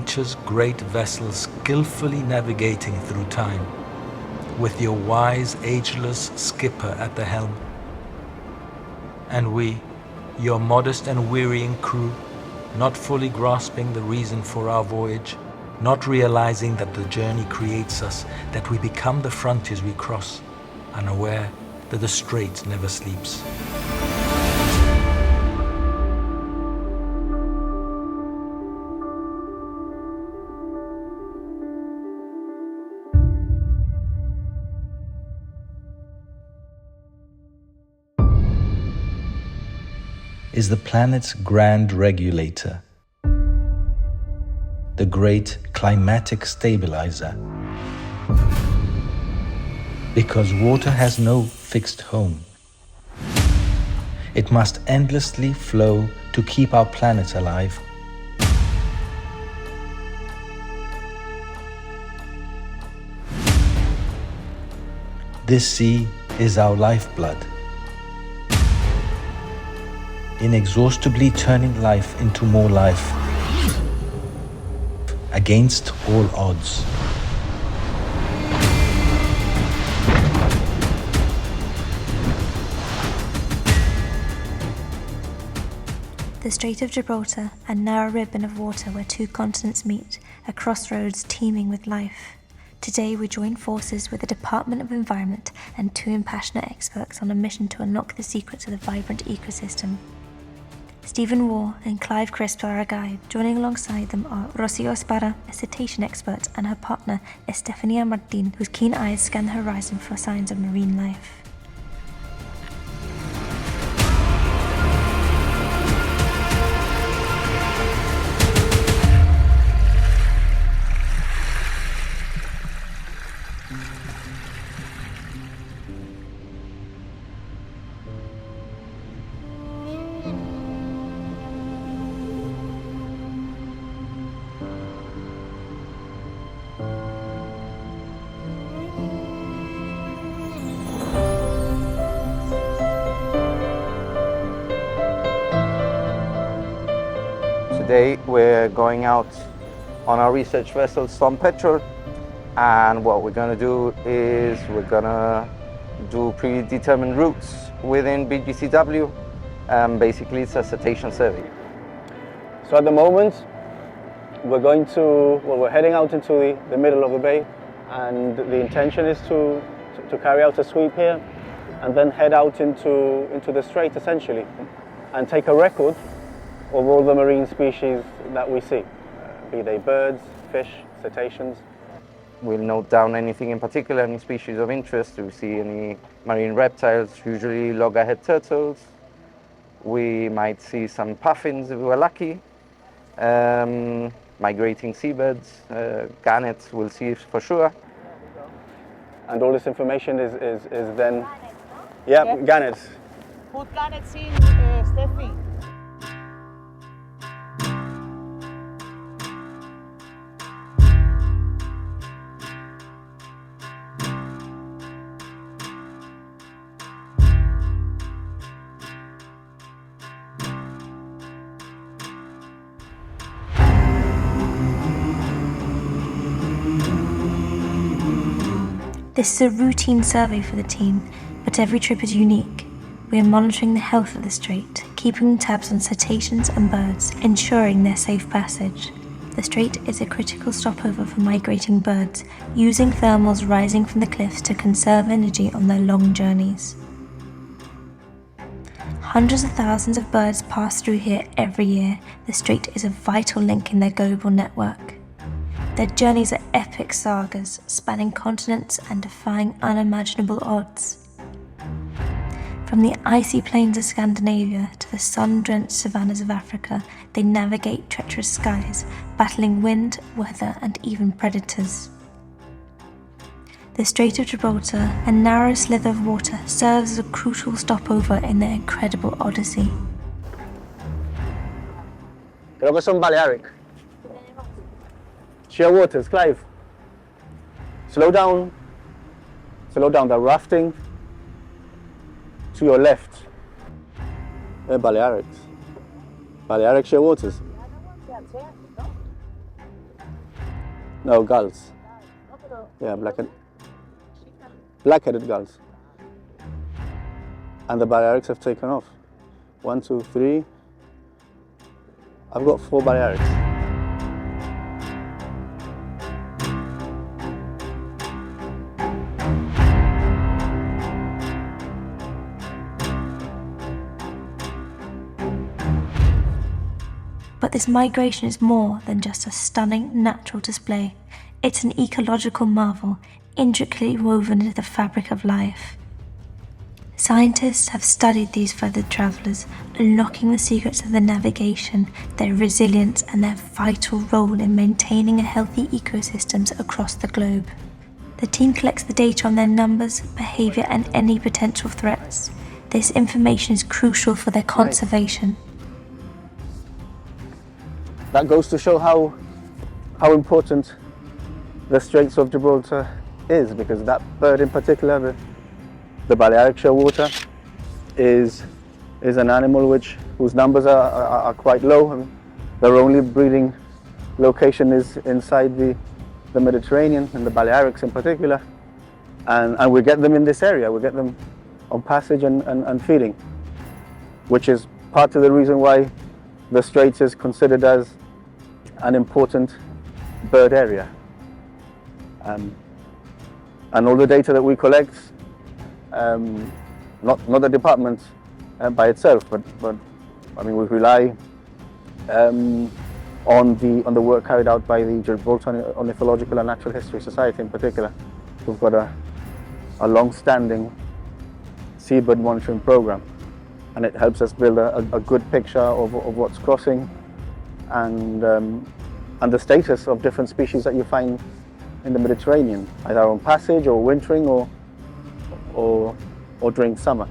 nature's great vessel skillfully navigating through time, with your wise, ageless skipper at the helm. And we, your modest and wearying crew, not fully grasping the reason for our voyage, not realizing that the journey creates us, that we become the frontiers we cross, unaware that the strait never sleeps. Is the planet's grand regulator, the great climatic stabilizer. Because water has no fixed home. It must endlessly flow to keep our planet alive. This sea is our lifeblood, inexhaustibly turning life into more life, against all odds. The Strait of Gibraltar, a narrow ribbon of water where two continents meet, a crossroads teeming with life. Today we join forces with the Department of Environment and two impassionate experts on a mission to unlock the secrets of the vibrant ecosystem. Stephen Waugh and Clive Crisp are our guide. Joining alongside them are Rocio Esparra, a cetacean expert, and her partner Estefania Martin, whose keen eyes scan the horizon for signs of marine life. Today we're going out on our research vessel Storm Petrel, and what we're going to do is we're going to do predetermined routes within BGCW. Basically it's a cetacean survey. So at the moment we're heading out into the middle of the bay, and the intention is to carry out a sweep here and then head out into the strait essentially and take a record of all the marine species that we see, be they birds, fish, cetaceans. We'll note down anything in particular, any species of interest. We see any marine reptiles, usually loggerhead turtles. We might see some puffins if we're lucky. Migrating seabirds, gannets, we'll see for sure. And all this information is then... Yeah, gannets. Put gannets in, Steffi. This is a routine survey for the team, but every trip is unique. We are monitoring the health of the strait, keeping tabs on cetaceans and birds, ensuring their safe passage. The strait is a critical stopover for migrating birds, using thermals rising from the cliffs to conserve energy on their long journeys. Hundreds of thousands of birds pass through here every year. The strait is a vital link in their global network. Their journeys are epic sagas, spanning continents and defying unimaginable odds. From the icy plains of Scandinavia to the sun-drenched savannas of Africa, they navigate treacherous skies, battling wind, weather, and even predators. The Strait of Gibraltar, a narrow slither of water, serves as a crucial stopover in their incredible odyssey. Creo que son Balearic. Sheer waters, Clive. Slow down, they're rafting to your left. They're Balearics. Balearic sheer waters. No, gulls. Yeah, black-headed gulls. And the balearics have taken off. 1, 2, 3. I've got 4 balearics. But this migration is more than just a stunning natural display. It's an ecological marvel, intricately woven into the fabric of life. Scientists have studied these feathered travelers, unlocking the secrets of their navigation, their resilience, and their vital role in maintaining a healthy ecosystems across the globe. The team collects the data on their numbers, behavior, and any potential threats. This information is crucial for their conservation. That goes to show how important the Straits of Gibraltar is, because that bird in particular, the Balearic shearwater, is an animal whose numbers are quite low, and their only breeding location is inside the Mediterranean, and the Balearics in particular, and we get them in this area. We get them on passage and feeding, which is part of the reason why the Straits is considered as an important bird area. And all the data that we collect, not the department by itself, but I mean, we rely on the work carried out by the Gibraltar Ornithological and Natural History Society in particular. We've got a long-standing seabird monitoring program, and it helps us build a good picture of what's crossing and the status of different species that you find in the Mediterranean, either on passage or wintering or during summer.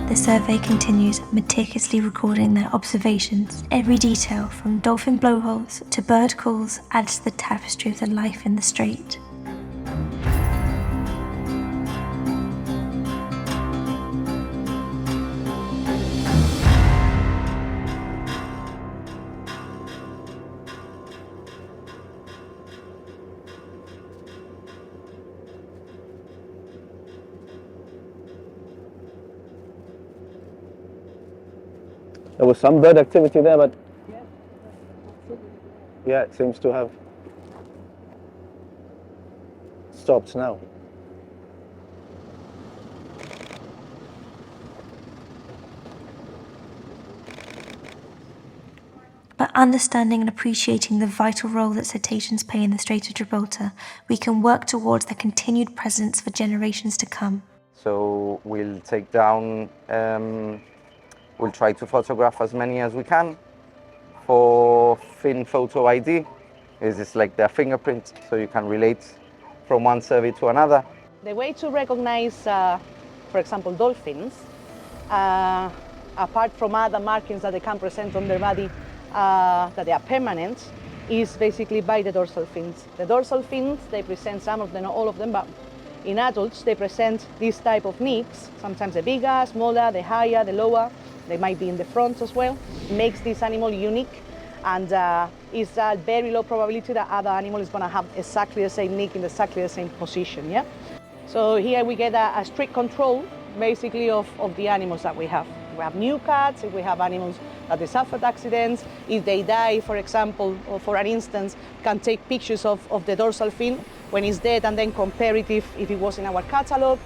The survey continues, meticulously recording their observations. Every detail, from dolphin blowholes to bird calls, adds to the tapestry of the life in the strait. There was some bird activity there, but yeah, it seems to have stopped now. By understanding and appreciating the vital role that cetaceans play in the Strait of Gibraltar, we can work towards their continued presence for generations to come. So we'll take down, we'll try to photograph as many as we can. For fin photo ID, it's like their fingerprint, so you can relate from one survey to another. The way to recognize, for example, dolphins, apart from other markings that they can present on their body, that they are permanent, is basically by the dorsal fins. The dorsal fins, they present, some of them, not all of them, but in adults, they present this type of nicks. Sometimes the bigger, smaller, the higher, the lower. They might be in the front as well. Makes this animal unique, and is a very low probability that other animal is going to have exactly the same nick in exactly the same position. Yeah. So here we get a strict control, basically, of the animals that we have. We have new cats. If we have animals that they suffered accidents, if they die, for example, or for an instance, can take pictures of the dorsal fin when it's dead and then compare it if it was in our catalog.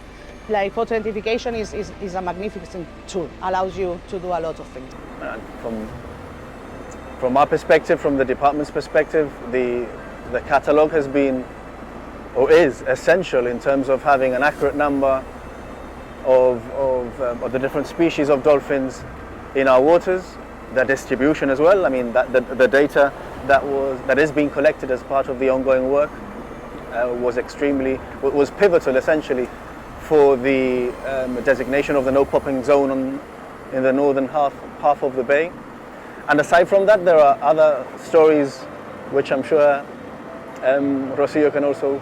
Like photo identification is a magnificent tool, allows you to do a lot of things. From our perspective, from the department's perspective, the catalogue has been, or is, essential in terms of having an accurate number of the different species of dolphins in our waters, their distribution as well. I mean, the data that is being collected as part of the ongoing work was pivotal, essentially, for the designation of the no popping zone in the northern half of the bay. And aside from that, there are other stories which I'm sure Rocio can also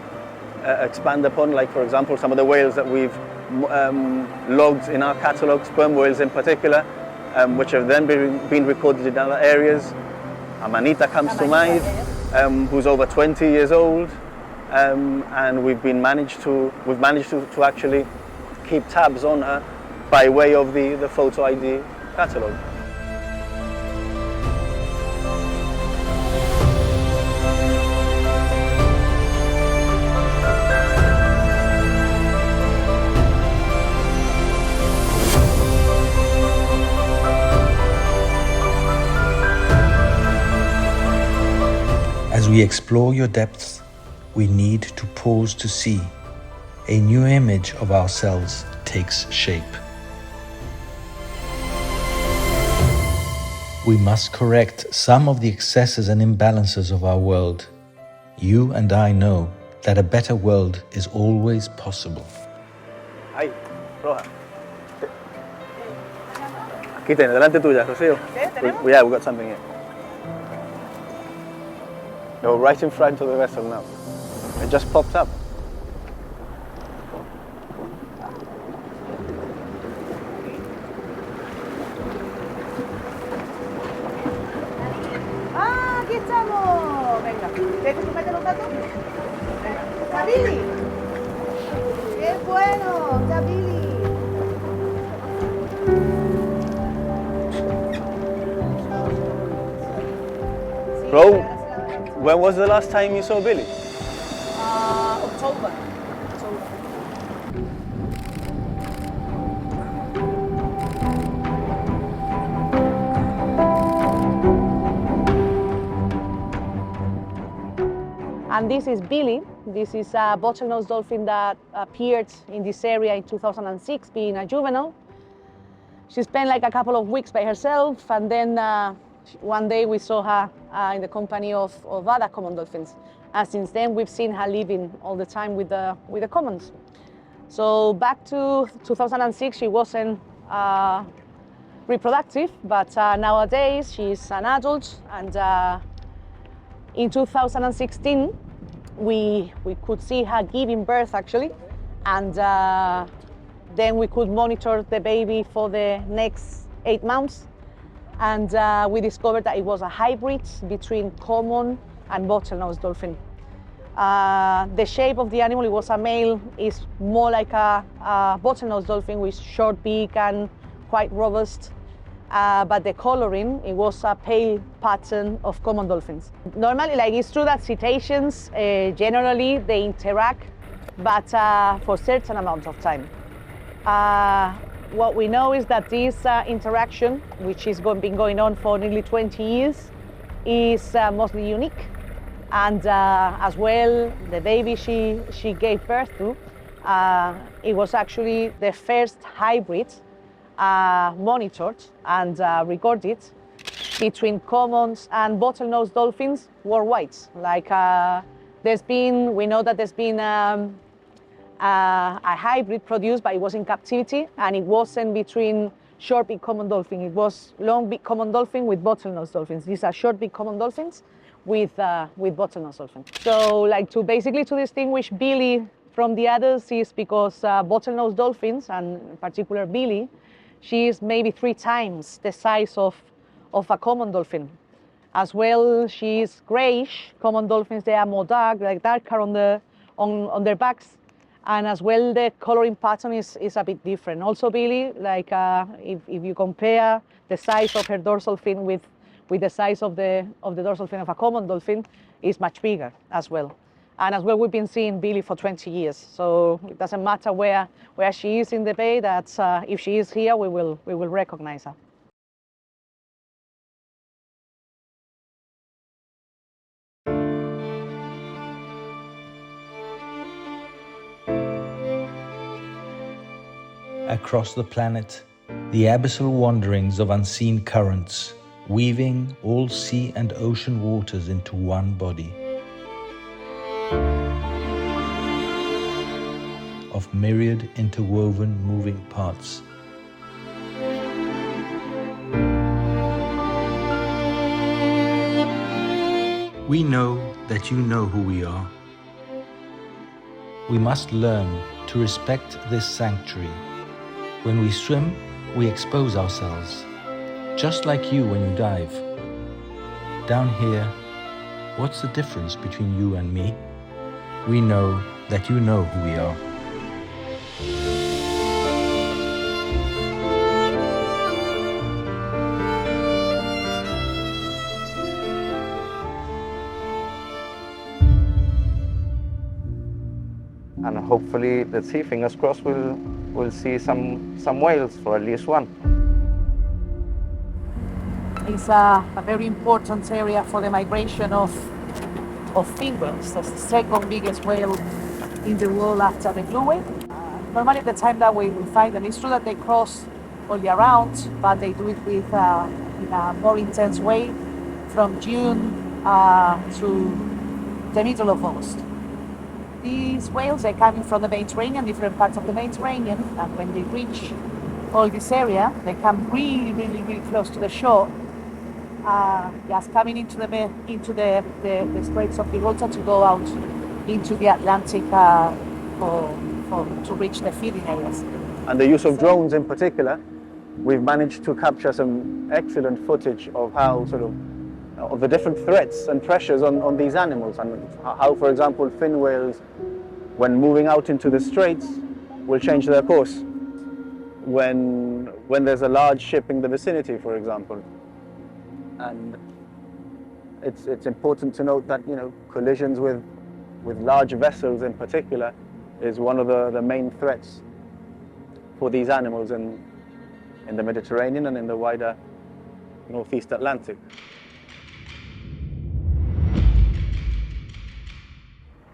expand upon, like, for example, some of the whales that we've logged in our catalogue, sperm whales in particular, which have then been recorded in other areas. Amanita comes to mind, who's over 20 years old, and we've managed to actually keep tabs on her by way of the photo ID catalogue. As we explore your depths, we need to pause to see. A new image of ourselves takes shape. We must correct some of the excesses and imbalances of our world. You and I know that a better world is always possible. Ay, Roja. Aquí tienes, delante tuya, Rocío. Yeah, we've got something here. No, right in front of the vessel now. It just popped up. ¡Ah, aquí estamos! Venga, ¿quieres que tú metes los datos? ¡Está Billy! ¡Qué bueno! ¡Está Billy! Bro, when was the last time you saw Billy? October. And this is Billy. This is a bottlenose dolphin that appeared in this area in 2006, being a juvenile. She spent like a couple of weeks by herself, and then one day we saw her in the company of other common dolphins. And since then, we've seen her living all the time with the commons. So back to 2006, she wasn't reproductive, but nowadays she's an adult. And in 2016, we could see her giving birth actually, and then we could monitor the baby for the next 8 months. And we discovered that it was a hybrid between common and bottlenose dolphin. The shape of the animal, it was a male, is more like a bottlenose dolphin with short beak and quite robust. But the coloring, it was a pale pattern of common dolphins. Normally, like it's true that cetaceans, generally they interact, but for certain amount of time. What we know is that this interaction, which has been going on for nearly 20 years, is mostly unique. And as well, the baby she gave birth to, it was actually the first hybrid monitored and recorded between commons and bottlenose dolphins worldwide. Like we know that there's been a hybrid produced, but it was in captivity, and it wasn't between short-beak common dolphin. It was long-beak common dolphin with bottlenose dolphins. These are short-beak common dolphins with bottlenose dolphins. So, like to distinguish Billy from the others is because bottlenose dolphins, and in particular Billy, she is maybe 3 times the size of a common dolphin. As well, she is grayish. Common dolphins, they are more dark, like darker on their backs. And as well, the coloring pattern is a bit different. Also, Billy, like if you compare the size of her dorsal fin with the size of the dorsal fin of a common dolphin, is much bigger as well. And as well, we've been seeing Billy for 20 years. So it doesn't matter where she is in the bay, that if she is here, we will recognize her. Across the planet, the abyssal wanderings of unseen currents, weaving all sea and ocean waters into one body. Of myriad interwoven moving parts. We know that you know who we are. We must learn to respect this sanctuary. When we swim, we expose ourselves, just like you when you dive. Down here, what's the difference between you and me? We know that you know who we are. And hopefully, let's see, fingers crossed, we'll see some whales, for at least one. It's a very important area for the migration of fin whales. That's the second biggest whale in the world after the blue whale. Normally at the time that we find them, it's true that they cross all year round, but they do it with in a more intense way from June to the middle of August. These whales are coming from the Mediterranean, different parts of the Mediterranean, and when they reach all this area, they come really close to the shore, just coming into the Straits of Gibraltar to go out into the Atlantic to reach the feeding areas. And the use of drones in particular, we've managed to capture some excellent footage of how of the different threats and pressures on these animals, and how, for example, fin whales, when moving out into the straits, will change their course when there's a large ship in the vicinity, for example. And it's important to note that, you know, collisions with large vessels in particular is one of the main threats for these animals in the Mediterranean and in the wider Northeast Atlantic.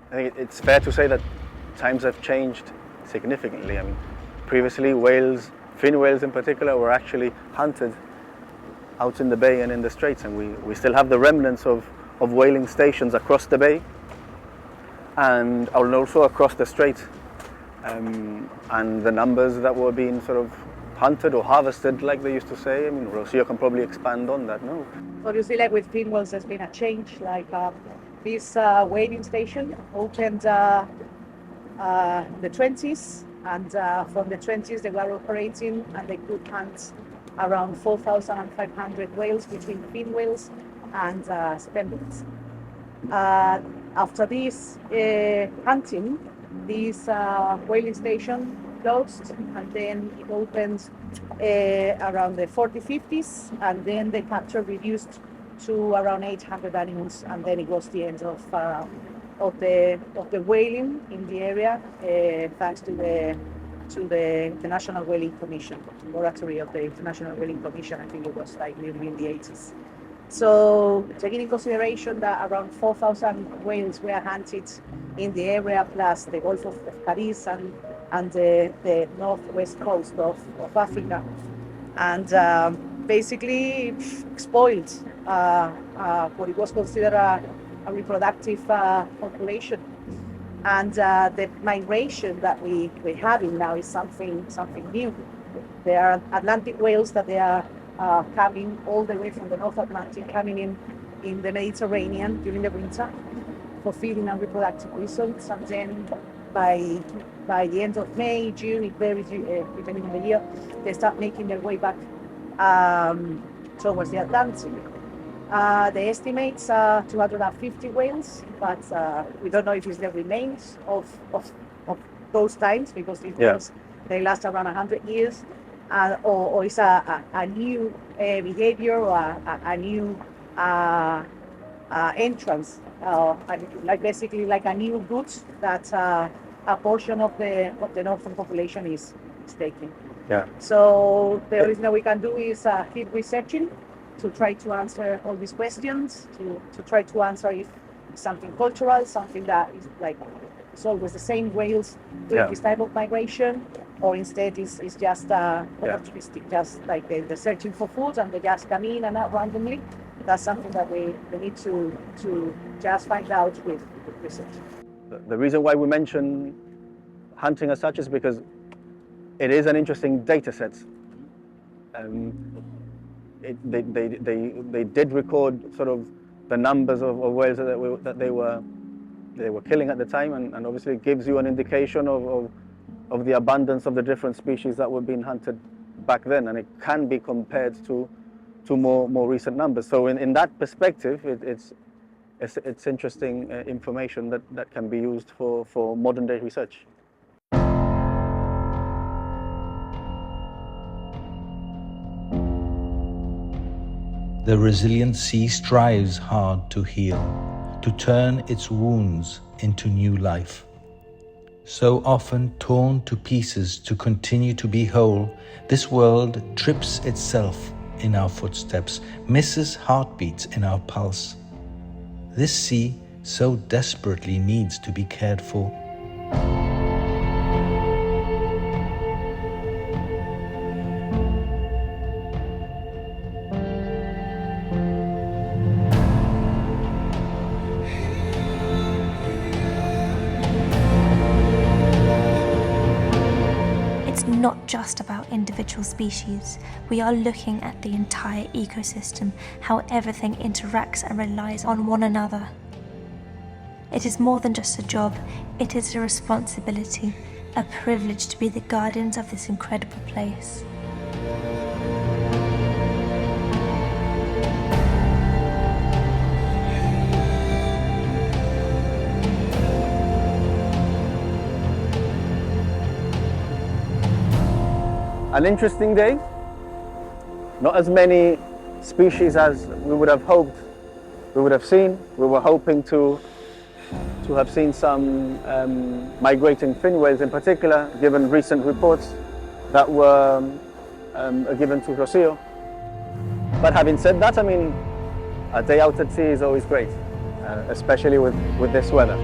I think it's fair to say that times have changed significantly. I mean, previously fin whales in particular, were actually hunted out in the bay and in the straits, and we still have the remnants of whaling stations across the bay and also across the strait. And the numbers that were being hunted or harvested, like they used to say. I mean, Rocio can probably expand on that, no? Obviously, like with fin whales, there's been a change. Like this whaling station opened the 20s, and from the 20s they were operating, and they could hunt around 4,500 whales between fin whales and sperm whales. After this hunting, this whaling station closed, and then it opened around the 40s, 50s, and then the capture reduced to around 800 animals, and then it was the end of the whaling in the area, thanks to the International Whaling Commission, laboratory of the International Whaling Commission. I think it was like nearly in the 80s. So taking in consideration that around 4,000 whales were hunted in the area, plus the Gulf of Cadiz and the northwest coast of Africa, and basically spoiled what it was considered a reproductive population. And the migration that we're having now is something new. There are Atlantic whales that they are coming all the way from the North Atlantic, coming in the Mediterranean during the winter for feeding and reproductive reasons, and then by the end of May, June, it varies depending on the year, they start making their way back towards the Atlantic. The estimates are 250 whales, but we don't know if it's the remains of those times, because these whales, they last around 100 years, or it's a new behavior, or a new entrance, like basically like a new route that a portion of the northern population is taking. Yeah. So the only thing that we can do is keep researching to try to answer all these questions, to try to answer if it's something cultural, something that is like it's always the same whales doing this type of migration, or instead it's just opportunistic, just like they're searching for food and they just come in and out randomly. That's something that we need to just find out with research. The reason why we mention hunting as such is because it is an interesting data set. They did record the numbers of whales that they were killing at the time, and obviously it gives you an indication of of the abundance of the different species that were being hunted back then, and it can be compared to more recent numbers. So in that perspective, it's interesting information that can be used for modern day research. The resilient sea strives hard to heal, to turn its wounds into new life. So often torn to pieces to continue to be whole, this world trips itself in our footsteps, misses heartbeats in our pulse. This sea so desperately needs to be cared for. Not just about individual species, we are looking at the entire ecosystem, how everything interacts and relies on one another. It is more than just a job, it is a responsibility, a privilege to be the guardians of this incredible place. An interesting day, not as many species as we would have hoped we would have seen. We were hoping to have seen some migrating fin whales in particular, given recent reports that were given to Rocio. But having said that, I mean, a day out at sea is always great, especially with this weather.